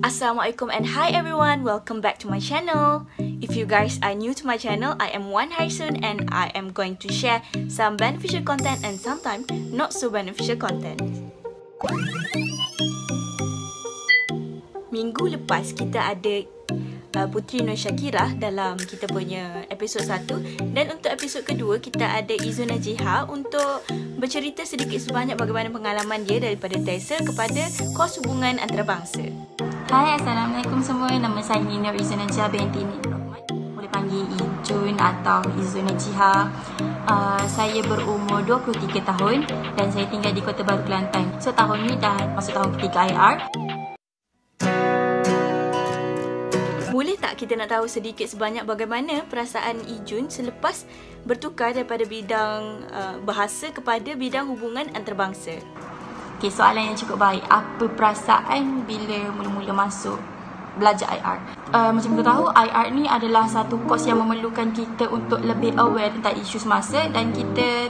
Assalamualaikum and hi everyone, welcome back to my channel. If you guys are new to my channel, I am Wan Haisun and I am going to share some beneficial content and sometimes not so beneficial content. Minggu lepas kita ada Putri Nur Syakirah dalam kita punya episod 1, dan untuk episod kedua kita ada Izun Najiha untuk bercerita sedikit sebanyak bagaimana pengalaman dia daripada TESA kepada kos hubungan antarabangsa. Hai, Assalamualaikum semua. Nama saya Nur Izun Najiha binti Nik Rahman. Boleh panggil Izun atau Izun Najiha. Saya berumur 23 tahun dan saya tinggal di Kota Baru, Kelantan. So tahun ni dah masuk tahun ketiga IR. Boleh tak kita nak tahu sedikit sebanyak bagaimana perasaan Izun selepas bertukar daripada bidang bahasa kepada bidang hubungan antarabangsa? Okay, soalan yang cukup baik. Apa perasaan bila mula-mula masuk belajar IR? Macam kita tahu, IR ni adalah satu kos yang memerlukan kita untuk lebih aware tentang isu semasa, dan kita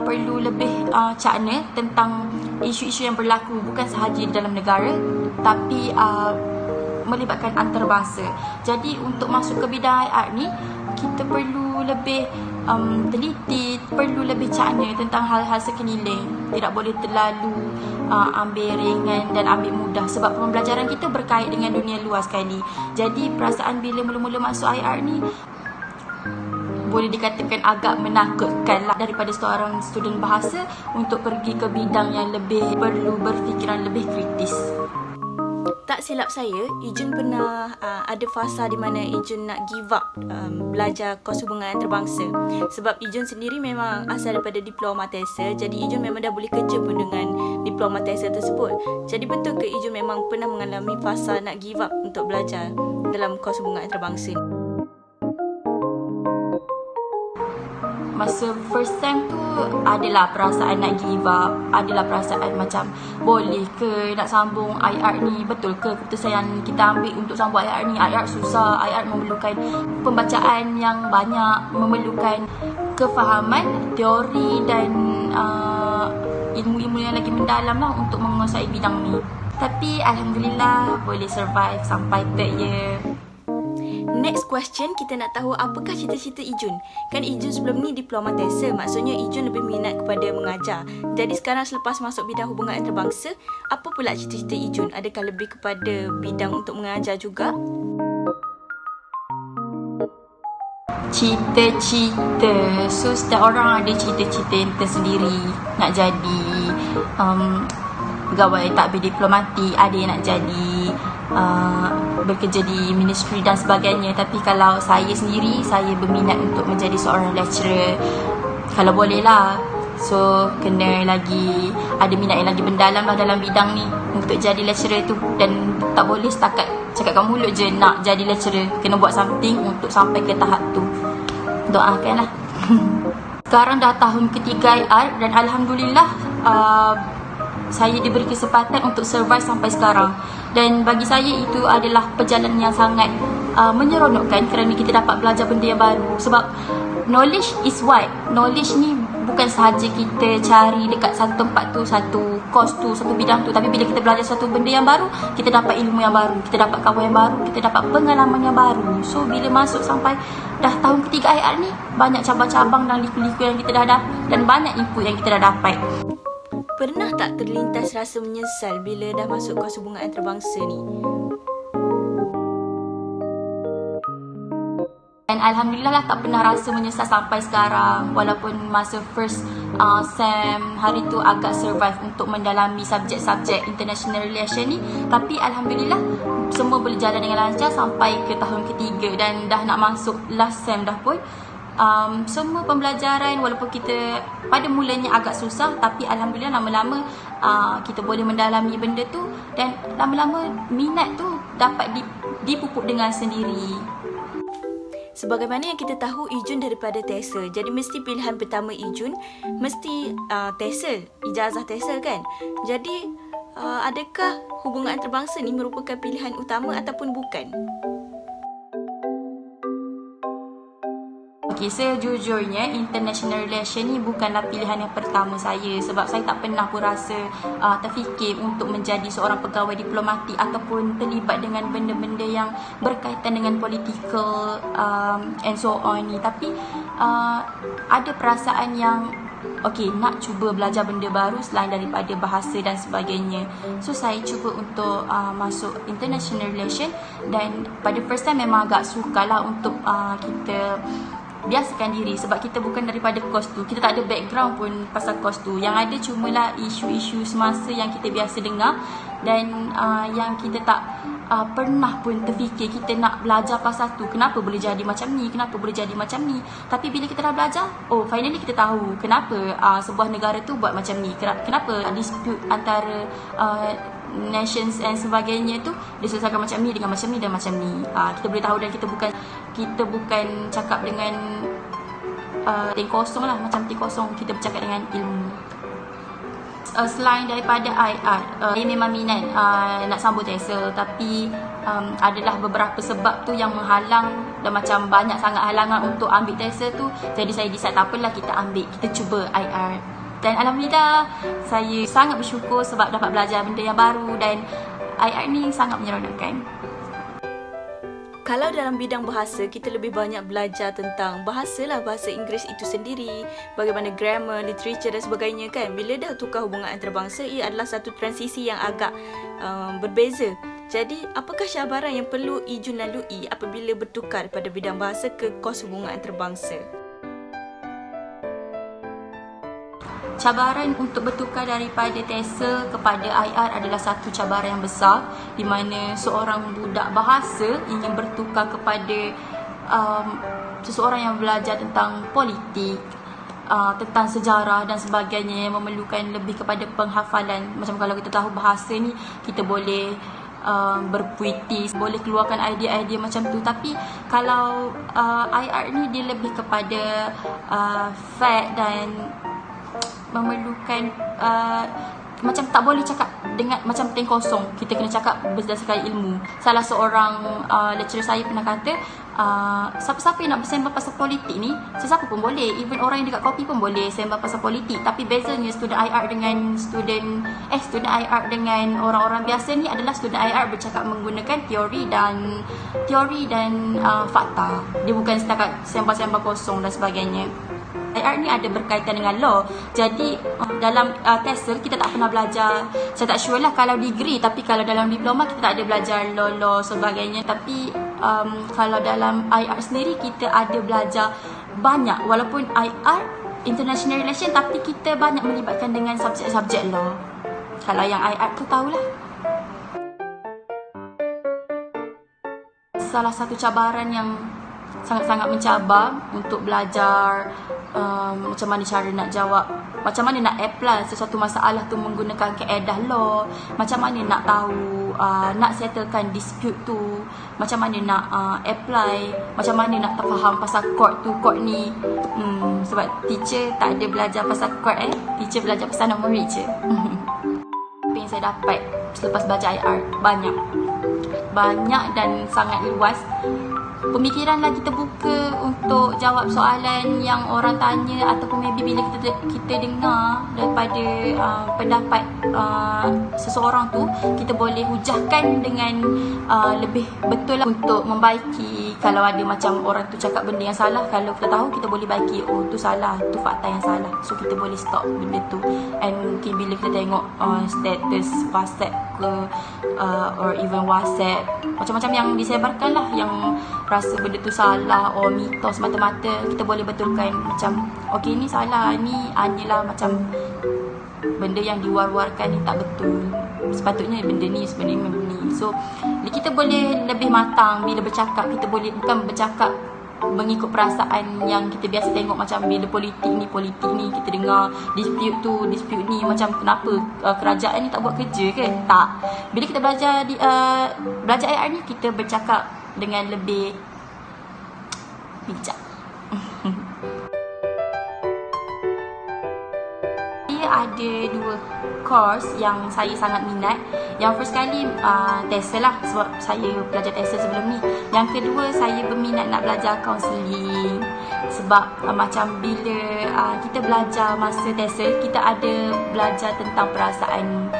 perlu lebih cakna tentang isu-isu yang berlaku bukan sahaja di dalam negara tapi melibatkan antarabangsa. Jadi untuk masuk ke bidang IR ni, kita perlu lebih teliti, perlu lebih cakna tentang hal-hal sekeliling. Tidak boleh terlalu ambil ringan dan ambil mudah sebab pembelajaran kita berkait dengan dunia luar sekali. Jadi perasaan bila mula-mula masuk IR ni boleh dikatakan agak menakutkan lah daripada seorang student bahasa untuk pergi ke bidang yang lebih perlu berfikiran lebih kritis. Tak silap saya, Izun pernah ada fasa di mana Izun nak give up belajar kos hubungan antarabangsa. Sebab Izun sendiri memang asal daripada diploma TESA, jadi Izun memang dah boleh kerja pun dengan diploma TESA tersebut. Jadi betul ke Izun memang pernah mengalami fasa nak give up untuk belajar dalam kos hubungan antarabangsa ni? Masa first time tu adalah perasaan nak give up, adalah perasaan macam boleh ke nak sambung IR ni, betul ke keputusan yang kita ambil untuk sambung IR ni. IR susah, IR memerlukan pembacaan yang banyak, memerlukan kefahaman teori dan ilmu-ilmu yang lagi mendalam lah untuk menguasai bidang ni. Tapi Alhamdulillah boleh survive sampai third year. Next question, kita nak tahu apakah cita-cita Izun. Kan Izun sebelum ni diploma TESA, maksudnya Izun lebih minat kepada mengajar. Jadi sekarang selepas masuk bidang hubungan antarabangsa, apa pula cita-cita Izun? Adakah lebih kepada bidang untuk mengajar juga? Cita-cita. So setiap orang ada cita-cita yang tersendiri. Nak jadi pegawai takbir diplomatik, ada yang nak jadi bekerja di ministry dan sebagainya. Tapi kalau saya sendiri, saya berminat untuk menjadi seorang lecturer kalau boleh lah. So kena lagi ada minat yang lagi mendalam lah dalam bidang ni untuk jadi lecturer tu. Dan tak boleh setakat cakapkan mulut je nak jadi lecturer, kena buat something untuk sampai ke tahap tu. Doakan lah. Sekarang dah tahun ketiga IR dan Alhamdulillah saya diberi kesempatan untuk survive sampai sekarang. Dan bagi saya itu adalah perjalanan yang sangat menyeronokkan kerana kita dapat belajar benda yang baru. Sebab knowledge is wide. Knowledge ni bukan sahaja kita cari dekat satu tempat tu, satu course tu, satu bidang tu. Tapi bila kita belajar satu benda yang baru, kita dapat ilmu yang baru, kita dapat kawan yang baru, kita dapat pengalaman yang baru. So bila masuk sampai dah tahun ketiga IR ni, banyak cabang-cabang dan liku-liku yang kita dah dapat dan banyak input yang kita dah dapat. Pernah tak terlintas rasa menyesal bila dah masuk kos hubungan antarabangsa ni? Dan Alhamdulillah lah tak pernah rasa menyesal sampai sekarang. Walaupun masa first SEM hari tu agak survive untuk mendalami subjek-subjek international relation ni, tapi Alhamdulillah semua boleh jalan dengan lancar sampai ke tahun ketiga. Dan dah nak masuk last SEM dah pun, semua pembelajaran walaupun kita pada mulanya agak susah, tapi Alhamdulillah lama-lama kita boleh mendalami benda tu, dan lama-lama minat tu dapat dipupuk dengan sendiri. Sebagaimana yang kita tahu, Izun daripada TESA, jadi mesti pilihan pertama Izun mesti TESA, ijazah TESA kan. Jadi adakah hubungan antarabangsa ni merupakan pilihan utama ataupun bukan? Okay, sejujurnya international relation ni bukanlah pilihan yang pertama saya, sebab saya tak pernah pun rasa terfikir untuk menjadi seorang pegawai diplomatik ataupun terlibat dengan benda-benda yang berkaitan dengan political and so on ni. Tapi ada perasaan yang okay, nak cuba belajar benda baru selain daripada bahasa dan sebagainya. So saya cuba untuk masuk international relation, dan pada first time memang agak sukar lah untuk kita biasakan diri, sebab kita bukan daripada kos tu, kita tak ada background pun pasal kos tu. Yang ada cumalah isu-isu semasa yang kita biasa dengar, dan yang kita tak pernah pun terfikir kita nak belajar pasal tu. Kenapa boleh jadi macam ni, kenapa boleh jadi macam ni. Tapi bila kita dah belajar, oh finally kita tahu kenapa sebuah negara tu buat macam ni, kenapa dispute antara nations and sebagainya tu diselesaikan macam ni dengan macam ni dan macam ni. Kita boleh tahu, dan kita bukan cakap dengan ting kosong lah, macam ting kosong, kita bercakap dengan ilmu. Selain daripada IR, saya memang minat nak sambung TESOL, tapi adalah beberapa sebab tu yang menghalang, dan macam banyak sangat halangan untuk ambil TESOL tu. Jadi saya decide tak apalah, kita cuba IR. Dan alhamdulillah saya sangat bersyukur sebab dapat belajar benda yang baru, dan IR ni sangat menyeronokkan. Kalau dalam bidang bahasa, kita lebih banyak belajar tentang bahasa Inggeris itu sendiri, bagaimana grammar, literature dan sebagainya kan. Bila dah tukar hubungan antarabangsa, ia adalah satu transisi yang agak berbeza. Jadi, apakah cabaran yang perlu Ijun lalui apabila bertukar pada bidang bahasa ke kos hubungan antarabangsa? Cabaran untuk bertukar daripada TESOL kepada IR adalah satu cabaran yang besar, di mana seorang budak bahasa ingin bertukar kepada seseorang yang belajar tentang politik, tentang sejarah dan sebagainya, yang memerlukan lebih kepada penghafalan. Macam kalau kita tahu bahasa ni, kita boleh berpuitis, boleh keluarkan idea-idea macam tu. Tapi kalau IR ni, dia lebih kepada fact dan memerlukan macam tak boleh cakap dengan macam ting kosong, kita kena cakap berdasarkan ilmu. Salah seorang lecturer saya pernah kata, siapa-siapa yang nak bersembang pasal politik ni, sesiapa pun boleh, even orang yang dekat kopi pun boleh sembang pasal politik. Tapi bezanya student IR dengan student IR dengan orang-orang biasa ni adalah student IR bercakap menggunakan teori dan fakta. Dia bukan setakat sembang-sembang kosong dan sebagainya. IR ni ada berkaitan dengan law. Jadi dalam TESOL kita tak pernah belajar, saya tak sure lah kalau degree, tapi kalau dalam diploma kita tak ada belajar law sebagainya. Tapi kalau dalam IR sendiri kita ada belajar banyak, walaupun IR international relation, tapi kita banyak melibatkan dengan subjek-subjek law. Kalau yang IR tu tahulah. Salah satu cabaran yang sangat-sangat mencabar untuk belajar macam mana cara nak jawab, macam mana nak apply sesuatu masalah tu menggunakan kaedah law, macam mana nak tahu nak settlekan dispute tu, macam mana nak apply, macam mana nak terfaham pasal court ni. Sebab teacher tak ada belajar pasal court, teacher belajar pasal nak murid je. Apa yang saya dapat selepas belajar IR, banyak dan sangat luas. Pemikiran lagi terbuka untuk jawab soalan yang orang tanya, ataupun maybe bila kita dengar daripada pendapat seseorang tu, kita boleh hujahkan dengan lebih betul lah untuk membaiki. Kalau ada macam orang tu cakap benda yang salah, kalau kita tahu, kita boleh baiki, oh tu salah, tu fakta yang salah. So kita boleh stop benda tu. And mungkin bila kita tengok status WhatsApp ke or even WhatsApp, macam-macam yang disebarkan lah, yang rasa benda tu salah or mitos mata-mata, kita boleh betulkan. Macam okay ni salah, ni hanyalah macam benda yang diwar-warkan ni tak betul, sepatutnya benda ni sebenarnya benda ni. So kita boleh lebih matang bila bercakap. Kita boleh bukan bercakap mengikut perasaan yang kita biasa tengok. Macam bila politik ni kita dengar dispute ni, macam kenapa kerajaan ni tak buat kerja ke? Tak. Bila kita belajar IR ni, kita bercakap dengan lebih bijak. Ada dua course yang saya sangat minat. Yang first kali TESOL lah, sebab saya belajar TESOL sebelum ni. Yang kedua, saya berminat nak belajar counselling. Sebab macam bila kita belajar masa TESOL, kita ada belajar tentang perasaan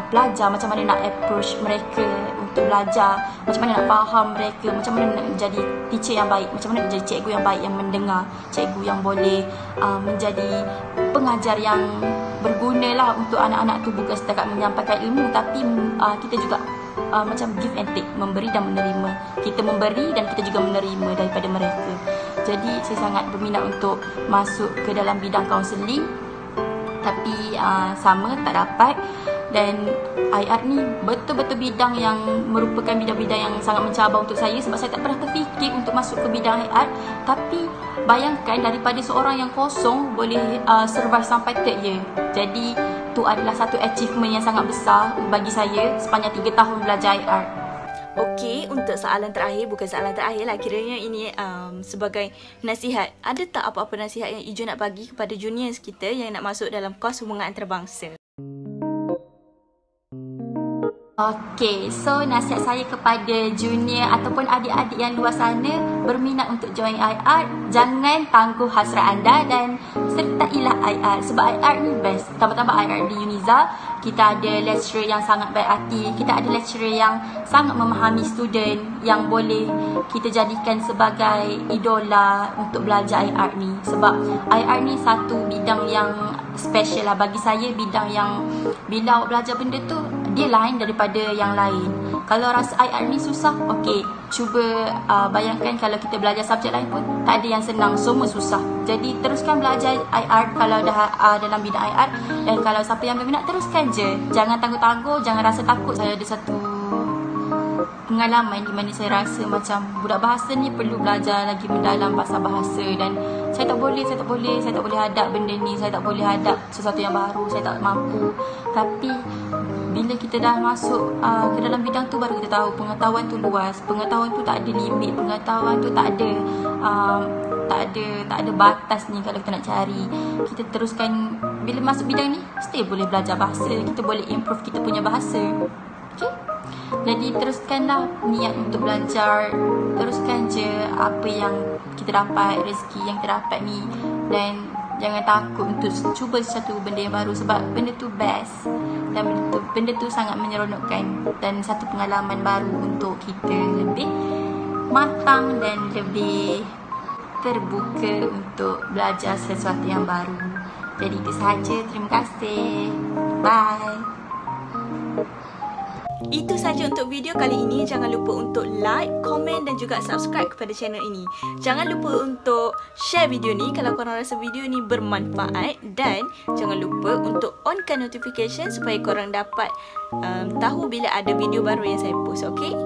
pelajar, macam mana nak approach mereka untuk belajar, macam mana nak faham mereka, macam mana nak menjadi teacher yang baik, macam mana nak menjadi cikgu yang baik, yang mendengar, cikgu yang boleh menjadi pengajar yang berguna lah untuk anak-anak tu. Bukan setakat menyampaikan ilmu, tapi kita juga macam give and take, memberi dan menerima. Kita memberi dan kita juga menerima daripada mereka. Jadi saya sangat berminat untuk masuk ke dalam bidang kaunseling, tapi sama tak dapat. Dan IR ni betul-betul bidang yang merupakan bidang-bidang yang sangat mencabar untuk saya, sebab saya tak pernah terfikir untuk masuk ke bidang IR. Tapi bayangkan, daripada seorang yang kosong boleh survive sampai third year. Jadi tu adalah satu achievement yang sangat besar bagi saya sepanjang 3 tahun belajar IR. Okey, untuk soalan terakhir, bukan soalan terakhir lah, kiranya ini sebagai nasihat. Ada tak apa-apa nasihat yang Ijun nak bagi kepada juniors kita yang nak masuk dalam kos hubungan antarabangsa? Okey, so nasihat saya kepada junior ataupun adik-adik yang luar sana berminat untuk join IR, jangan tangguh hasrat anda dan sertailah IR, sebab IR ni best. Tambah-tambah IR di Uniza, kita ada lecturer yang sangat baik hati, kita ada lecturer yang sangat memahami student, yang boleh kita jadikan sebagai idola untuk belajar IR ni. Sebab IR ni satu bidang yang special lah bagi saya, bidang yang bila awak belajar benda tu, dia lain daripada yang lain. Kalau rasa IR ni susah, okey, cuba bayangkan kalau kita belajar subjek lain pun tak ada yang senang, semua susah. Jadi teruskan belajar IR kalau dah dalam bidang IR, dan kalau siapa yang berminat, teruskan je. Jangan tangguh-tangguh, jangan rasa takut. Saya ada satu pengalaman di mana saya rasa macam budak bahasa ni perlu belajar lagi mendalam pasal bahasa, dan saya tak boleh hadap benda ni, saya tak boleh hadap sesuatu yang baru, saya tak mampu. Tapi bila kita dah masuk ke dalam bidang tu, baru kita tahu pengetahuan tu luas, pengetahuan tu tak ada limit, pengetahuan tu tak ada batas ni. Kalau kita nak cari, kita teruskan. Bila masuk bidang ni, still boleh belajar bahasa, kita boleh improve kita punya bahasa. Okay? Jadi teruskanlah niat untuk belajar, teruskan je apa yang kita dapat, rezeki yang kita dapat ni, dan jangan takut untuk cuba satu benda yang baru, sebab benda tu best dan benda tu sangat menyeronokkan, dan satu pengalaman baru untuk kita lebih matang dan lebih terbuka untuk belajar sesuatu yang baru. Jadi itu sahaja, terima kasih, bye. Itu saja untuk video kali ini. Jangan lupa untuk like, komen dan juga subscribe kepada channel ini. Jangan lupa untuk share video ni kalau korang rasa video ni bermanfaat, dan jangan lupa untuk onkan notification supaya korang dapat tahu bila ada video baru yang saya post, okey?